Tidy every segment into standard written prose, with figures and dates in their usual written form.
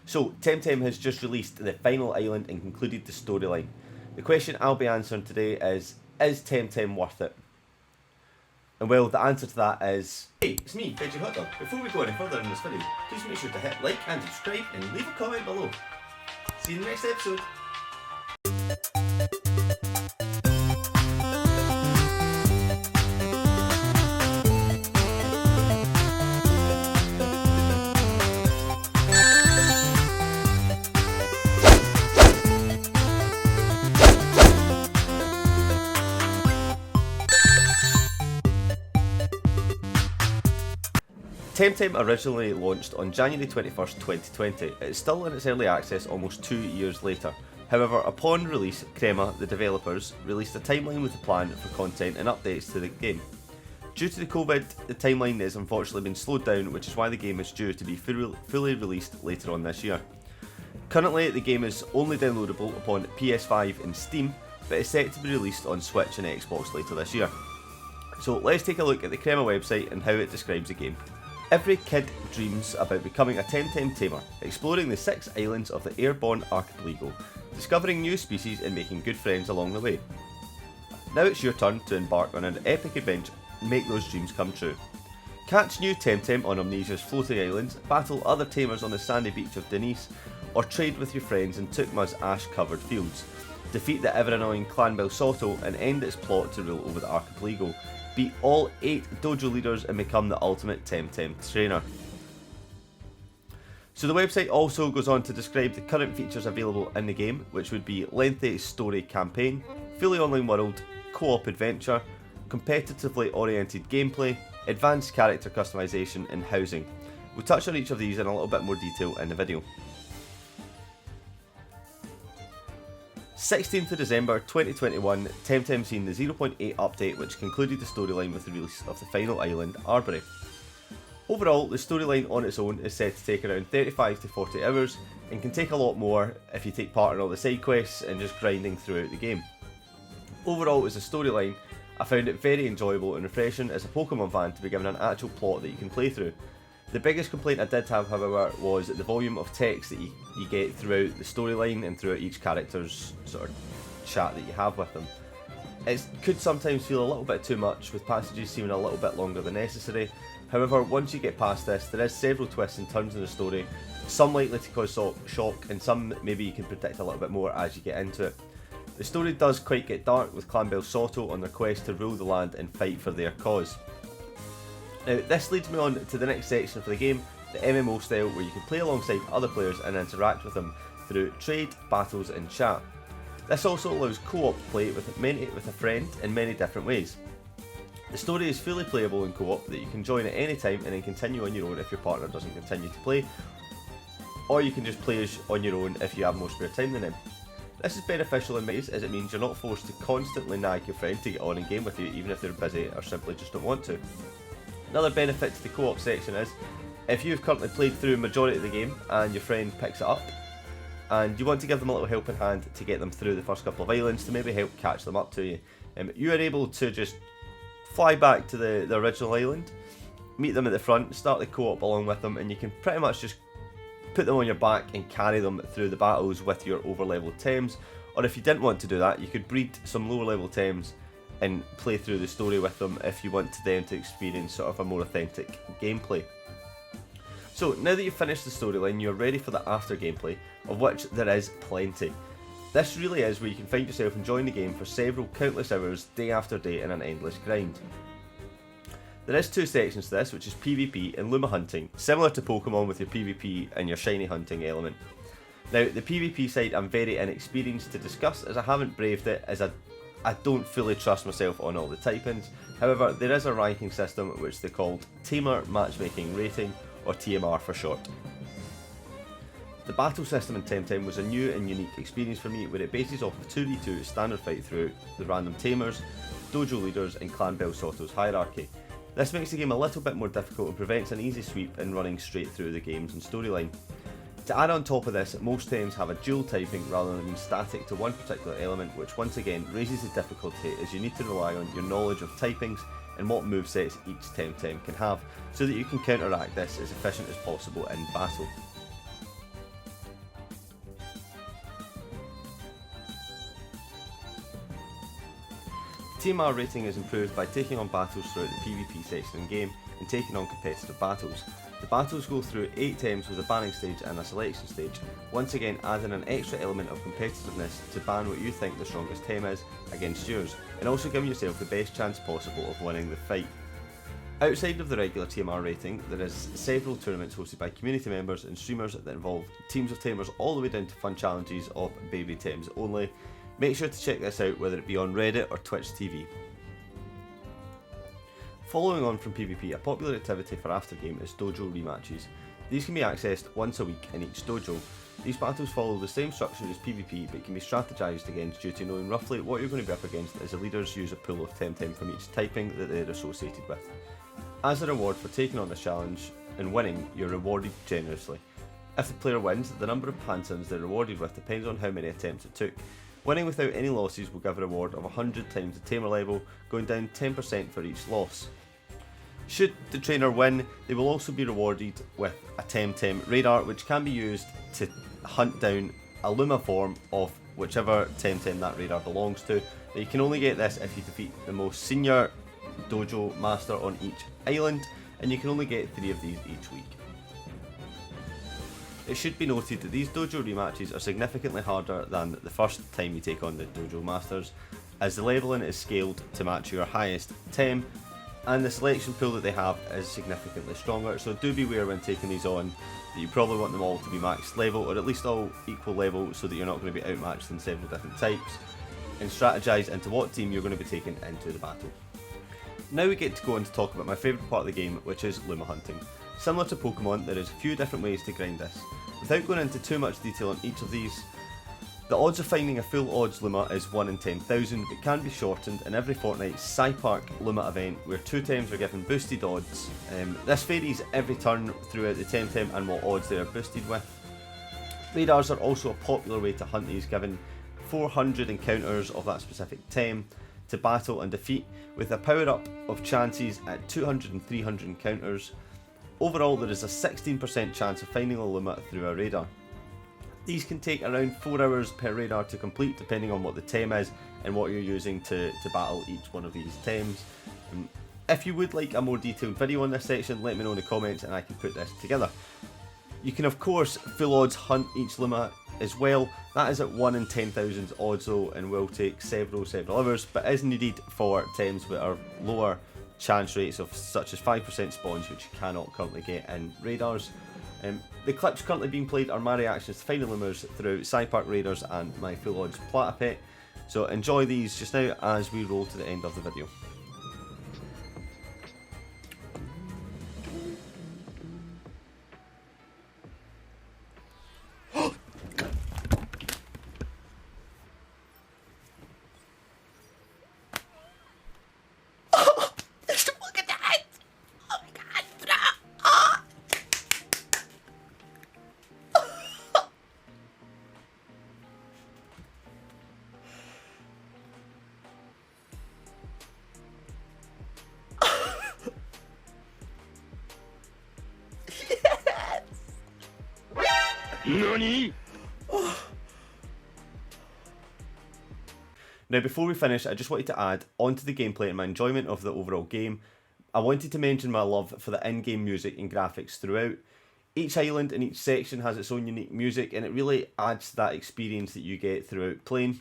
So, TemTem has just released the final island and concluded the storyline. The question I'll be answering today is TemTem worth it? And well, the answer to that is... Hey, it's me, Veggie Hotdog. Before we go any further in this video, please make sure to hit like and subscribe and leave a comment below. See you in the next episode. TemTem originally launched on January 21st, 2020. It's still in its early access almost 2 years later. However, upon release, Crema, the developers, released a timeline with a plan for content and updates to the game. Due to the COVID, the timeline has unfortunately been slowed down, which is why the game is due to be fully released later on this year. Currently, the game is only downloadable upon PS5 and Steam, but is set to be released on Switch and Xbox later this year. So let's take a look at the Crema website and how it describes the game. Every kid dreams about becoming a TemTem tamer, exploring the 6 islands of the airborne archipelago, discovering new species and making good friends along the way. Now it's your turn to embark on an epic adventure and make those dreams come true. Catch new TemTem on Amnesia's floating islands, battle other tamers on the sandy beach of Denise, or trade with your friends in Tukma's ash-covered fields. Defeat the ever-annoying Clan Belsoto and end its plot to rule over the archipelago. Beat all 8 dojo leaders and become the ultimate TemTem trainer. So the website also goes on to describe the current features available in the game, which would be lengthy story campaign, fully online world, co-op adventure, competitively oriented gameplay, advanced character customization and housing. We'll touch on each of these in a little bit more detail in the video. 16th of December 2021, TemTem seen the 0.8 update which concluded the storyline with the release of the final island, Arbery. Overall, the storyline on its own is said to take around 35 to 40 hours and can take a lot more if you take part in all the side quests and just grinding throughout the game. Overall, as a storyline, I found it very enjoyable and refreshing as a Pokemon fan to be given an actual plot that you can play through. The biggest complaint I did have, however, was the volume of text that you get throughout the storyline and throughout each character's sort of chat that you have with them. It could sometimes feel a little bit too much, with passages seeming a little bit longer than necessary. However, once you get past this, there is several twists and turns in the story, some likely to cause shock and some maybe you can predict a little bit more as you get into it. The story does quite get dark, with Clan Belsoto on their quest to rule the land and fight for their cause. Now, this leads me on to the next section for the game, the Mmo Style, where you can play alongside other players and interact with them through trade, battles and chat. This also allows co-op play with a friend in many different ways. The story is fully playable in co-op that you can join at any time and then continue on your own if your partner doesn't continue to play, or you can just play on your own if you have more spare time than them. This is beneficial in ways as it means you're not forced to constantly nag your friend to get on and game with you even if they're busy or simply just don't want to. Another benefit to the co-op section is, if you've currently played through a majority of the game and your friend picks it up, and you want to give them a little helping hand to get them through the first couple of islands to maybe help catch them up to you, you are able to just fly back to the original island, meet them at the front, start the co-op along with them, and you can pretty much just put them on your back and carry them through the battles with your over-leveled Tems, or if you didn't want to do that, you could breed some lower-level Tems and play through the story with them if you want them to experience sort of a more authentic gameplay. So now that you've finished the storyline, you're ready for the after gameplay, of which there is plenty. This really is where you can find yourself enjoying the game for several countless hours, day after day, in an endless grind. There is 2 sections to this, which is PvP and Luma Hunting, similar to Pokemon with your PvP and your shiny hunting element. Now, the PvP side I'm very inexperienced to discuss as I haven't braved it, as I don't fully trust myself on all the typings. However, there is a ranking system which they called Tamer Matchmaking Rating, or TMR for short. The battle system in TemTem was a new and unique experience for me, where it bases off of 2v2 standard fight through the random tamers, dojo leaders and Clan Belsoto's hierarchy. This makes the game a little bit more difficult and prevents an easy sweep in running straight through the games and storyline. To add on top of this, most Tems have a dual typing rather than being static to one particular element, which once again raises the difficulty as you need to rely on your knowledge of typings and what movesets each TemTem can have, so that you can counteract this as efficient as possible in battle. TMR rating is improved by taking on battles throughout the PvP section in game and taking on competitive battles. The battles go through 8 tems with a banning stage and a selection stage, once again adding an extra element of competitiveness to ban what you think the strongest tem is against yours, and also giving yourself the best chance possible of winning the fight. Outside of the regular TMR rating, there is several tournaments hosted by community members and streamers that involve teams of Tamers all the way down to fun challenges of baby Tems only. Make sure to check this out, whether it be on Reddit or Twitch TV. Following on from PvP, a popular activity for after game is Dojo Rematches. These can be accessed once a week in each dojo. These battles follow the same structure as PvP but can be strategized against due to knowing roughly what you're going to be up against, as the leaders use a pool of TemTem from each typing that they're associated with. As a reward for taking on this challenge and winning, you're rewarded generously. If the player wins, the number of Pansons they're rewarded with depends on how many attempts it took. Winning without any losses will give a reward of 100 times the Tamer level, going down 10% for each loss. Should the trainer win, they will also be rewarded with a TemTem radar, which can be used to hunt down a Luma form of whichever TemTem that radar belongs to. Now, you can only get this if you defeat the most senior dojo master on each island, and you can only get 3 of these each week. It should be noted that these dojo rematches are significantly harder than the first time you take on the dojo masters, as the leveling is scaled to match your highest tem, and the selection pool that they have is significantly stronger, so do beware when taking these on that you probably want them all to be max level, or at least all equal level, so that you're not going to be outmatched in several different types, and strategise into what team you're going to be taking into the battle. Now we get to go on to talk about my favourite part of the game, which is Luma Hunting. Similar to Pokemon, there is a few different ways to grind this. Without going into too much detail on each of these, the odds of finding a full odds Luma is 1 in 10,000, but can be shortened in every fortnight Park Luma event, where 2 tems are given boosted odds. This varies every turn throughout the TemTem and what odds they are boosted with. Radars are also a popular way to hunt these, given 400 encounters of that specific tem to battle and defeat, with a power up of chances at 200 and 300 encounters. Overall, there is a 16% chance of finding a Luma through a radar. These can take around 4 hours per radar to complete, depending on what the tem is and what you're using to battle each one of these tems. If you would like a more detailed video on this section, let me know in the comments and I can put this together. You can of course full odds hunt each Luma as well. That is at 1 in 10,000 odds though, and will take several hours, but is needed for tems with our lower chance rates of such as 5% spawns, which you cannot currently get in radars. The clips currently being played are my reactions to finding Lumas through Park Raiders and my full odds Platapet, so enjoy these just now as we roll to the end of the video. NANI?! Now before we finish, I just wanted to add onto the gameplay and my enjoyment of the overall game, I wanted to mention my love for the in-game music and graphics throughout. Each island and each section has its own unique music, and it really adds to that experience that you get throughout playing.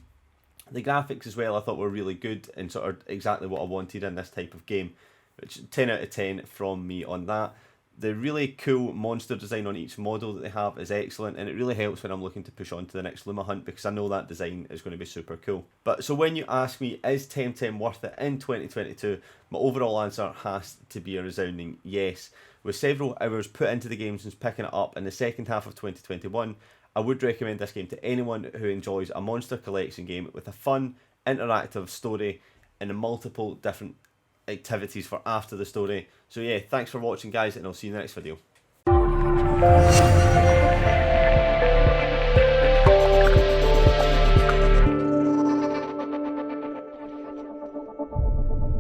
The graphics as well I thought were really good and sort of exactly what I wanted in this type of game, which 10 out of 10 from me on that. The really cool monster design on each model that they have is excellent, and it really helps when I'm looking to push on to the next Luma hunt, because I know that design is going to be super cool. But so when you ask me, is TemTem worth it in 2022, my overall answer has to be a resounding yes. With several hours put into the game since picking it up in the second half of 2021, I would recommend this game to anyone who enjoys a monster collection game with a fun, interactive story and multiple different activities for after the story. So yeah, thanks for watching guys, and I'll see you in the next video.